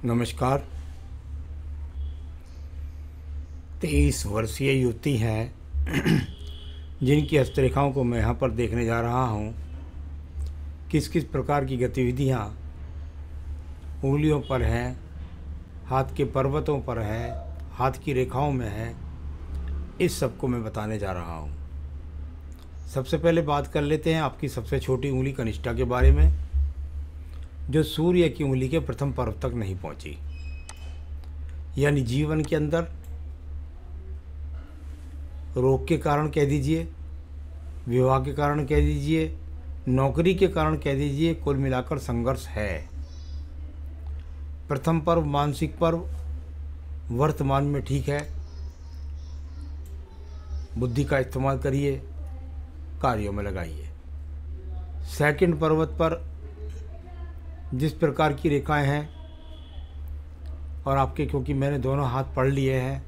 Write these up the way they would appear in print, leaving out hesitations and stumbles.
नमस्कार। 23 वर्षीय युवती हैं जिनकी हस्तरेखाओं को मैं यहाँ पर देखने जा रहा हूँ। किस किस प्रकार की गतिविधियाँ उंगलियों पर हैं, हाथ के पर्वतों पर हैं, हाथ की रेखाओं में हैं, इस सब को मैं बताने जा रहा हूँ। सबसे पहले बात कर लेते हैं आपकी सबसे छोटी उंगली कनिष्ठा के बारे में, जो सूर्य की उंगली के प्रथम पर्व तक नहीं पहुंची। यानी जीवन के अंदर रोग के कारण कह दीजिए, विवाह के कारण कह दीजिए, नौकरी के कारण कह दीजिए, कुल मिलाकर संघर्ष है। प्रथम पर्व मानसिक पर्व वर्तमान में ठीक है, बुद्धि का इस्तेमाल करिए, कार्यों में लगाइए। सेकंड पर्वत पर जिस प्रकार की रेखाएं हैं और आपके, क्योंकि मैंने दोनों हाथ पढ़ लिए हैं,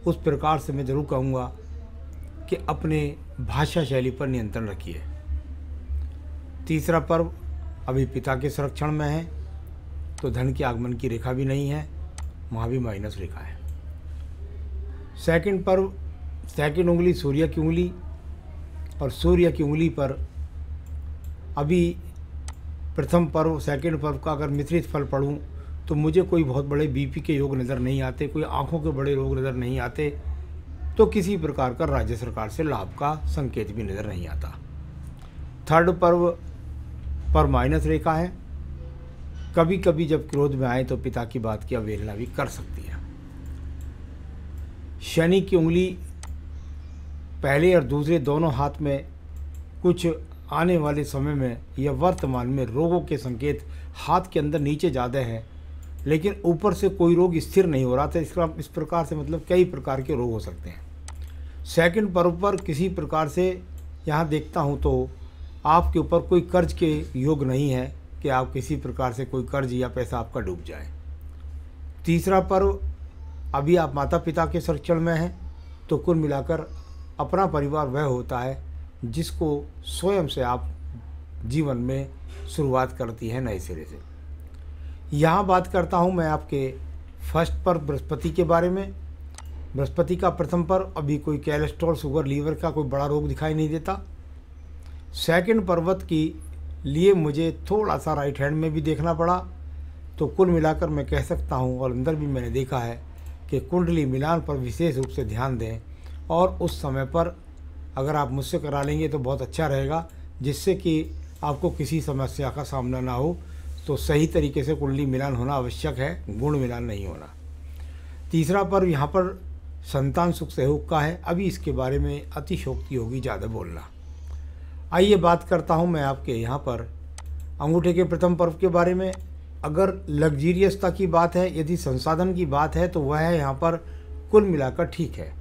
उस प्रकार से मैं ज़रूर कहूँगा कि अपने भाषा शैली पर नियंत्रण रखिए। तीसरा पर्व अभी पिता के संरक्षण में है, तो धन के आगमन की रेखा भी नहीं है, वहाँ भी माइनस रेखा है। सेकंड पर्व, सेकंड उंगली सूर्य की उंगली, और सूर्य की उंगली पर अभी प्रथम पर्व सेकंड पर्व का अगर मिश्रित फल पढ़ूं तो मुझे कोई बहुत बड़े बीपी के योग नज़र नहीं आते, कोई आंखों के बड़े रोग नज़र नहीं आते, तो किसी प्रकार का राज्य सरकार से लाभ का संकेत भी नज़र नहीं आता। थर्ड पर्व पर माइनस रेखा है, कभी कभी जब क्रोध में आए तो पिता की बात की अवहेलना भी कर सकती है। शनि की उंगली पहले और दूसरे दोनों हाथ में कुछ आने वाले समय में या वर्तमान में रोगों के संकेत हाथ के अंदर नीचे ज़्यादा है, लेकिन ऊपर से कोई रोग स्थिर नहीं हो रहा था। इस प्रकार से मतलब कई प्रकार के रोग हो सकते हैं। सेकंड पर्व पर किसी प्रकार से यहाँ देखता हूँ तो आपके ऊपर कोई कर्ज के योग नहीं है कि आप किसी प्रकार से कोई कर्ज या पैसा आपका डूब जाए। तीसरा पर्व अभी आप माता पिता के संरक्षण में हैं, तो कुल मिलाकर अपना परिवार वह होता है जिसको स्वयं से आप जीवन में शुरुआत करती हैं नए सिरे से। यहाँ बात करता हूँ मैं आपके फर्स्ट पर बृहस्पति के बारे में। बृहस्पति का प्रथम पर अभी कोई कोलेस्ट्रॉल, शुगर, लीवर का कोई बड़ा रोग दिखाई नहीं देता। सेकंड पर्वत की लिए मुझे थोड़ा सा राइट हैंड में भी देखना पड़ा, तो कुल मिलाकर मैं कह सकता हूँ, और अंदर भी मैंने देखा है कि कुंडली मिलान पर विशेष रूप से ध्यान दें, और उस समय पर अगर आप मुझसे करा लेंगे तो बहुत अच्छा रहेगा, जिससे कि आपको किसी समस्या का सामना ना हो। तो सही तरीके से कुंडली मिलान होना आवश्यक है, गुण मिलान नहीं होना। तीसरा पर्व यहाँ पर संतान सुख सहयोग का है, अभी इसके बारे में अतिशयोक्ति होगी ज़्यादा बोलना। आइए बात करता हूँ मैं आपके यहाँ पर अंगूठे के प्रथम पर्व के बारे में। अगर लग्जीरियसता की बात है, यदि संसाधन की बात है, तो वह यहाँ पर कुल मिलाकर ठीक है,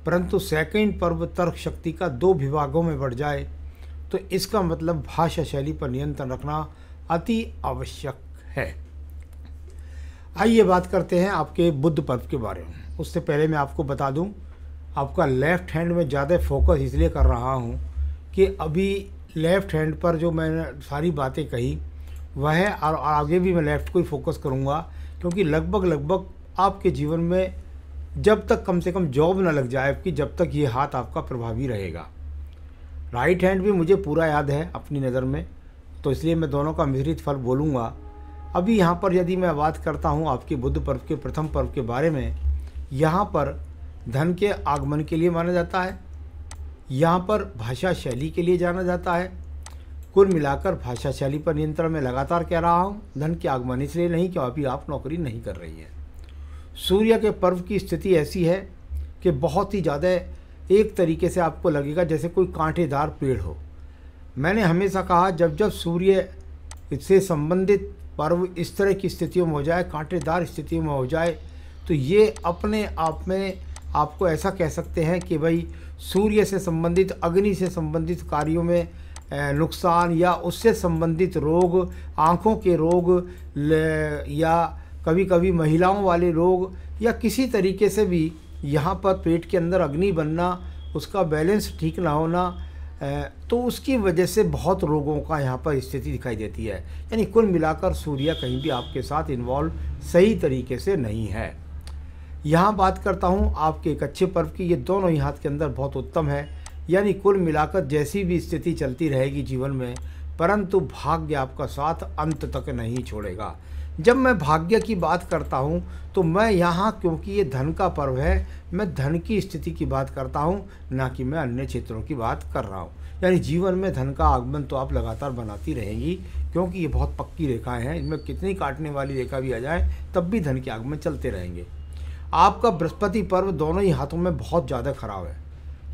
परंतु सेकंड पर्व तर्क शक्ति का 2 विभागों में बढ़ जाए तो इसका मतलब भाषा शैली पर नियंत्रण रखना अति आवश्यक है। आइए बात करते हैं आपके बुध पर्व के बारे में। उससे पहले मैं आपको बता दूं, आपका लेफ़्ट हैंड में ज़्यादा फोकस इसलिए कर रहा हूं कि अभी लेफ़्ट हैंड पर जो मैंने सारी बातें कही वह है, और आगे भी मैं लेफ़्ट को ही फोकस करूंगा, क्योंकि लगभग आपके जीवन में जब तक कम से कम जॉब ना लग जाए कि जब तक ये हाथ आपका प्रभावी रहेगा। राइट हैंड भी मुझे पूरा याद है अपनी नज़र में, तो इसलिए मैं दोनों का मिश्रित फल बोलूँगा। अभी यहाँ पर यदि मैं बात करता हूँ आपके बुध पर्व के प्रथम पर्व के बारे में, यहाँ पर धन के आगमन के लिए माना जाता है, यहाँ पर भाषा शैली के लिए जाना जाता है। कुल मिलाकर भाषा शैली पर नियंत्रण में लगातार कह रहा हूँ, धन के आगमन इसलिए नहीं कि अभी आप नौकरी नहीं कर रही हैं। सूर्य के पर्व की स्थिति ऐसी है कि बहुत ही ज़्यादा एक तरीके से आपको लगेगा जैसे कोई कांटेदार पेड़ हो। मैंने हमेशा कहा, जब जब सूर्य इससे संबंधित पर्व इस तरह की स्थितियों में हो जाए, कांटेदार स्थितियों में हो जाए, तो ये अपने आप में आपको ऐसा कह सकते हैं कि भाई सूर्य से संबंधित, अग्नि से संबंधित कार्यों में नुकसान या उससे संबंधित रोग, आँखों के रोग, या कभी कभी महिलाओं वाले रोग, या किसी तरीके से भी यहाँ पर पेट के अंदर अग्नि बनना, उसका बैलेंस ठीक ना होना, तो उसकी वजह से बहुत रोगों का यहाँ पर स्थिति दिखाई देती है। यानी कुल मिलाकर सूर्य कहीं भी आपके साथ इन्वॉल्व सही तरीके से नहीं है। यहाँ बात करता हूँ आपके एक अच्छे पर्व की, ये दोनों ही हाथ के अंदर बहुत उत्तम है। यानी कुल मिलाकर जैसी भी स्थिति चलती रहेगी जीवन में, परंतु भाग्य आपका साथ अंत तक नहीं छोड़ेगा। जब मैं भाग्य की बात करता हूँ तो मैं यहाँ, क्योंकि ये धन का पर्व है, मैं धन की स्थिति की बात करता हूँ, ना कि मैं अन्य क्षेत्रों की बात कर रहा हूँ। यानी जीवन में धन का आगमन तो आप लगातार बनाती रहेंगी, क्योंकि ये बहुत पक्की रेखाएं हैं, इनमें कितनी काटने वाली रेखा भी आ जाए तब भी धन के आगमन चलते रहेंगे। आपका बृहस्पति पर्व दोनों ही हाथों में बहुत ज़्यादा खराब है।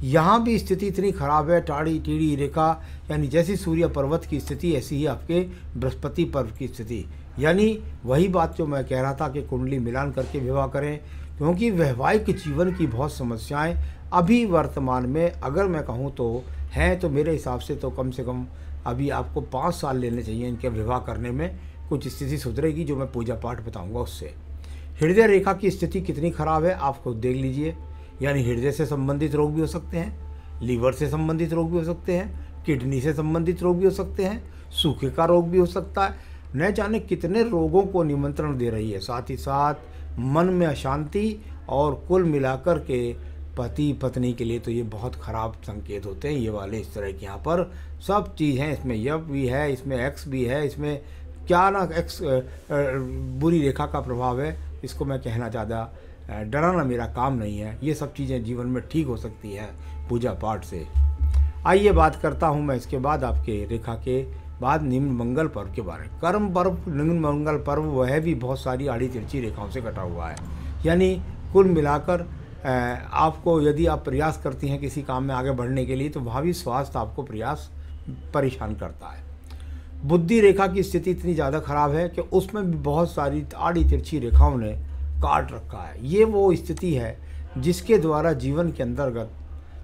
यहाँ भी स्थिति इतनी खराब है, टाड़ी टीढ़ी रेखा, यानी जैसी सूर्य पर्वत की स्थिति ऐसी ही आपके बृहस्पति पर्व की स्थिति। यानी वही बात जो मैं कह रहा था कि कुंडली मिलान करके विवाह करें, क्योंकि वैवाहिक जीवन की बहुत समस्याएं अभी वर्तमान में अगर मैं कहूँ तो हैं, तो मेरे हिसाब से तो कम से कम अभी आपको 5 साल लेने चाहिए इनके विवाह करने में। कुछ स्थिति सुधरेगी जो मैं पूजा पाठ बताऊँगा उससे। हृदय रेखा की स्थिति कितनी खराब है आप खुद देख लीजिए। यानी हृदय से संबंधित रोग भी हो सकते हैं, लीवर से संबंधित रोग भी हो सकते हैं, किडनी से संबंधित रोग भी हो सकते हैं, सूखे का रोग भी हो सकता है, न जाने कितने रोगों को निमंत्रण दे रही है। साथ ही साथ मन में अशांति, और कुल मिलाकर के पति पत्नी के लिए तो ये बहुत ख़राब संकेत होते हैं ये वाले। इस तरह के यहाँ पर सब चीज़ हैं, इसमें यप भी है, इसमें एक्स भी है, इसमें क्या ना एक्स बुरी रेखा का प्रभाव है। इसको मैं कहना ज़्यादा डराना मेरा काम नहीं है। ये सब चीज़ें जीवन में ठीक हो सकती है पूजा पाठ से। आइए बात करता हूँ मैं इसके बाद आपके रेखा के बाद निम्न मंगल पर्व के बारे में। कर्म पर्व, निम्न मंगल पर्व वह भी बहुत सारी आड़ी तिरछी रेखाओं से कटा हुआ है। यानी कुल मिलाकर आपको यदि आप प्रयास करती हैं किसी काम में आगे बढ़ने के लिए, तो वहाँ भी स्वास्थ्य आपको प्रयास परेशान करता है। बुद्धि रेखा की स्थिति इतनी ज़्यादा खराब है कि उसमें भी बहुत सारी आड़ी तिरछी रेखाओं ने काट रखा है। ये वो स्थिति है जिसके द्वारा जीवन के अंतर्गत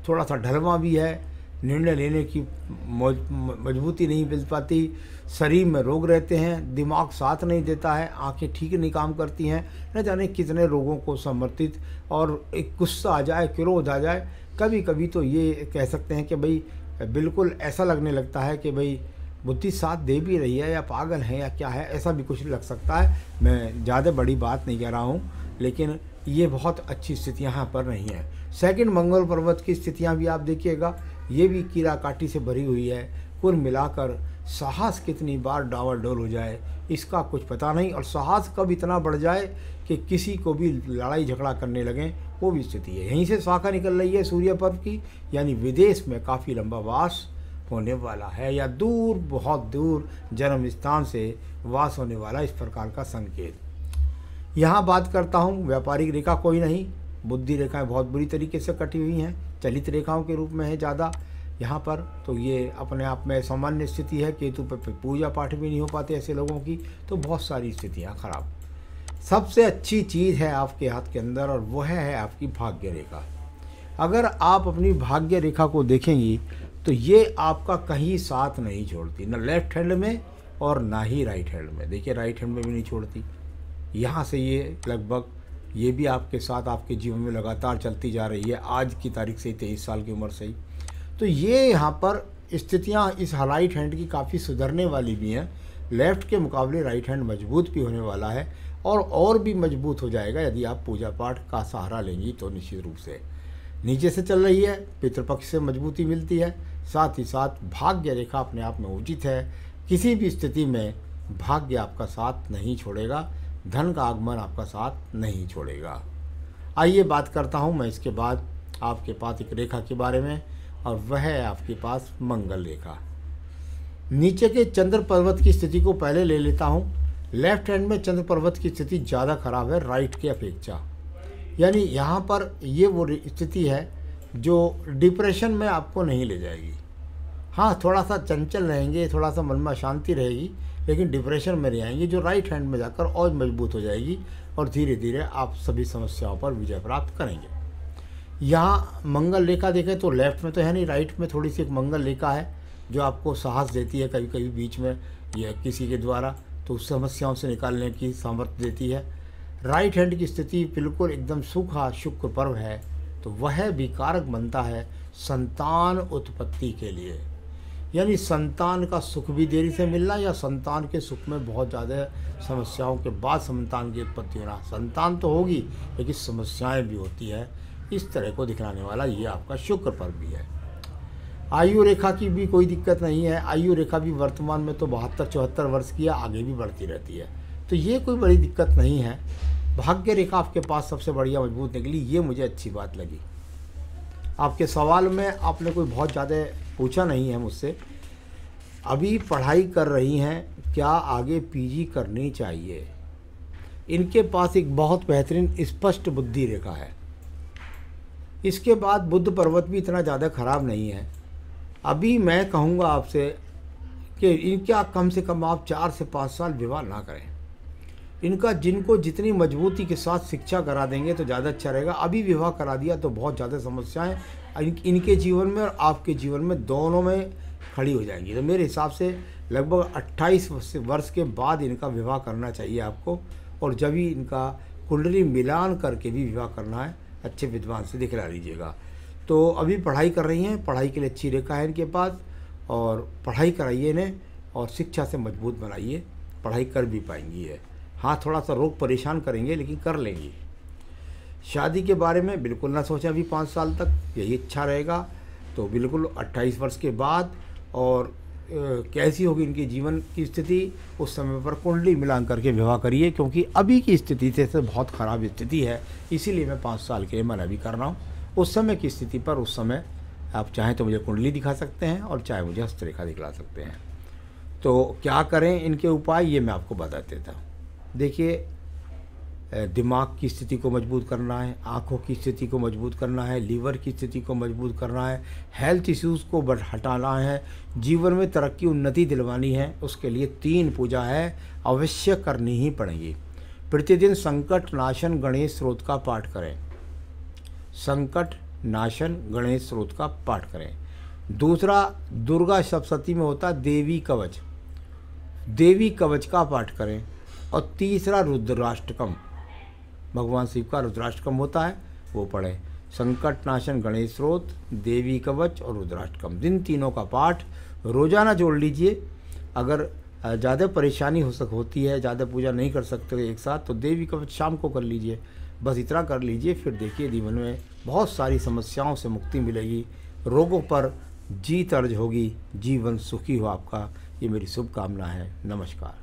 थोड़ा सा ढलवा भी है, निर्णय लेने की मजबूती नहीं मिल पाती, शरीर में रोग रहते हैं, दिमाग साथ नहीं देता है, आंखें ठीक नहीं काम करती हैं, न जाने कितने रोगों को समर्थित, और एक गुस्सा आ जाए, क्रोध आ जाए। कभी कभी तो ये कह सकते हैं कि भाई बिल्कुल ऐसा लगने लगता है कि भाई बुद्धि साथ दे भी रही है या पागल है या क्या है, ऐसा भी कुछ लग सकता है। मैं ज़्यादा बड़ी बात नहीं कह रहा हूँ, लेकिन ये बहुत अच्छी स्थितियाँ यहाँ पर नहीं है। सेकंड मंगल पर्वत की स्थितियाँ भी आप देखिएगा, ये भी कीड़ा काटी से भरी हुई है। कुल मिलाकर साहस कितनी बार डावाडोल हो जाए इसका कुछ पता नहीं, और साहस कब इतना बढ़ जाए कि किसी को भी लड़ाई झगड़ा करने लगें, वो भी स्थिति है। यहीं से शाखा निकल रही है सूर्य पर्व की, यानी विदेश में काफ़ी लंबा वास होने वाला है, या दूर, बहुत दूर जन्म स्थान से वास होने वाला, इस प्रकार का संकेत। यहाँ बात करता हूँ व्यापारिक रेखा कोई नहीं, बुद्धि रेखाएं बहुत बुरी तरीके से कटी हुई हैं, चलित रेखाओं के रूप में है ज़्यादा यहाँ पर। तो ये अपने आप में सामान्य स्थिति है। केतु पर पूजा पाठ भी नहीं हो पाते ऐसे लोगों की, तो बहुत सारी स्थितियाँ खराब। सबसे अच्छी चीज़ है आपके हाथ के अंदर, और वह है आपकी भाग्य रेखा। अगर आप अपनी भाग्य रेखा को देखेंगी तो ये आपका कहीं साथ नहीं छोड़ती, न लेफ्ट हैंड में और ना ही राइट हैंड में। देखिए राइट हैंड में भी नहीं छोड़ती, यहाँ से ये लगभग ये भी आपके साथ आपके जीवन में लगातार चलती जा रही है, आज की तारीख से 23 साल की उम्र से ही। तो ये यहाँ पर स्थितियाँ इस राइट हैंड की काफ़ी सुधरने वाली भी हैं। लेफ़्ट के मुकाबले राइट हैंड मजबूत भी होने वाला है, और भी मजबूत हो जाएगा यदि आप पूजा पाठ का सहारा लेंगी तो। निश्चित रूप से नीचे से चल रही है, पितृपक्ष से मजबूती मिलती है, साथ ही साथ भाग्य रेखा अपने आप में उचित है। किसी भी स्थिति में भाग्य आपका साथ नहीं छोड़ेगा, धन का आगमन आपका साथ नहीं छोड़ेगा। आइए बात करता हूँ मैं इसके बाद आपके पास एक रेखा के बारे में, और वह है आपके पास मंगल रेखा। नीचे के चंद्र पर्वत की स्थिति को पहले ले लेता हूँ। लेफ्ट हैंड में चंद्र पर्वत की स्थिति ज़्यादा खराब है राइट की अपेक्षा। यानी यहाँ पर ये वो स्थिति है जो डिप्रेशन में आपको नहीं ले जाएगी। हाँ, थोड़ा सा चंचल रहेंगे, थोड़ा सा मन में शांति रहेगी, लेकिन डिप्रेशन में नहीं आएंगी, जो राइट हैंड में जाकर और मजबूत हो जाएगी, और धीरे धीरे आप सभी समस्याओं पर विजय प्राप्त करेंगे। यहाँ मंगल रेखा देखें तो लेफ्ट में तो है नहीं, राइट में थोड़ी सी एक मंगल रेखा है जो आपको साहस देती है कभी कभी बीच में या किसी के द्वारा, तो उस समस्याओं से निकालने की सामर्थ्य देती है। राइट हैंड की स्थिति बिल्कुल एकदम सूखा शुक्र पर्व है, तो वह भी कारक बनता है संतान उत्पत्ति के लिए, यानी संतान का सुख भी देरी से मिलना या संतान के सुख में बहुत ज़्यादा समस्याओं के बाद संतान की उत्पत्ति होना। संतान तो होगी लेकिन समस्याएं भी होती है, इस तरह को दिखलाने वाला ये आपका शुक्र पर्व भी है। आयु रेखा की भी कोई दिक्कत नहीं है, आयु रेखा भी वर्तमान में तो 72-74 वर्ष की है, आगे भी बढ़ती रहती है, तो ये कोई बड़ी दिक्कत नहीं है। भाग्य रेखा आपके पास सबसे बढ़िया मजबूत निकली, ये मुझे अच्छी बात लगी। आपके सवाल में आपने कोई बहुत ज़्यादा पूछा नहीं है मुझसे। अभी पढ़ाई कर रही हैं, क्या आगे पीजी करनी चाहिए? इनके पास एक बहुत बेहतरीन स्पष्ट बुद्धि रेखा है। इसके बाद बुध पर्वत भी इतना ज़्यादा खराब नहीं है। अभी मैं कहूँगा आपसे कि इनका कम से कम आप 4 से 5 साल विवाह ना करें। इनका जिनको जितनी मजबूती के साथ शिक्षा करा देंगे तो ज़्यादा अच्छा रहेगा। अभी विवाह करा दिया तो बहुत ज़्यादा समस्याएं इनके जीवन में और आपके जीवन में दोनों में खड़ी हो जाएंगी। तो मेरे हिसाब से लगभग 28 वर्ष के बाद इनका विवाह करना चाहिए आपको, और जब ही इनका कुंडली मिलान करके भी विवाह करना है, अच्छे विद्वान से दिखला लीजिएगा। तो अभी पढ़ाई कर रही हैं, पढ़ाई के लिए अच्छी रेखा है इनके पास, और पढ़ाई कराइए इन्हें और शिक्षा से मजबूत बनाइए, पढ़ाई कर भी पाएंगी है। हाँ, थोड़ा सा रोग परेशान करेंगे लेकिन कर लेंगी। शादी के बारे में बिल्कुल ना सोचें अभी 5 साल तक, यही अच्छा रहेगा। तो बिल्कुल 28 वर्ष के बाद, और कैसी होगी इनके जीवन की स्थिति उस समय पर कुंडली मिलान करके विवाह करिए, क्योंकि अभी की स्थिति से बहुत ख़राब स्थिति है, इसीलिए मैं 5 साल के लिए मना भी कर रहा हूँ। उस समय की स्थिति पर उस समय आप चाहें तो मुझे कुंडली दिखा सकते हैं और चाहे मुझे हस्तरेखा दिखला सकते हैं। तो क्या करें इनके उपाय, ये मैं आपको बता देता हूँ। देखिए, दिमाग की स्थिति को मजबूत करना है, आँखों की स्थिति को मजबूत करना है, लीवर की स्थिति को मजबूत करना है, हेल्थ इश्यूज़ को हटाना है, जीवन में तरक्की उन्नति दिलवानी है, उसके लिए 3 पूजा है, अवश्य करनी ही पड़ेगी। प्रतिदिन संकट नाशन गणेश स्रोत का पाठ करें, संकट नाशन गणेश स्रोत का पाठ करें। दूसरा, दुर्गा सप्तशती में होता देवी कवच, देवी कवच का पाठ करें। और तीसरा, रुद्राष्टकम, भगवान शिव का रुद्राष्टकम होता है, वो पढ़ें। संकट नाशन गणेश स्रोत, देवी कवच और रुद्राष्टकम, दिन तीनों का पाठ रोज़ाना जोड़ लीजिए। अगर ज़्यादा परेशानी होती है, ज़्यादा पूजा नहीं कर सकते एक साथ, तो देवी कवच शाम को कर लीजिए, बस इतना कर लीजिए। फिर देखिए जीवन में बहुत सारी समस्याओं से मुक्ति मिलेगी, रोगों पर जीत अर्ज होगी, जीवन सुखी हो आपका, ये मेरी शुभकामना है। नमस्कार।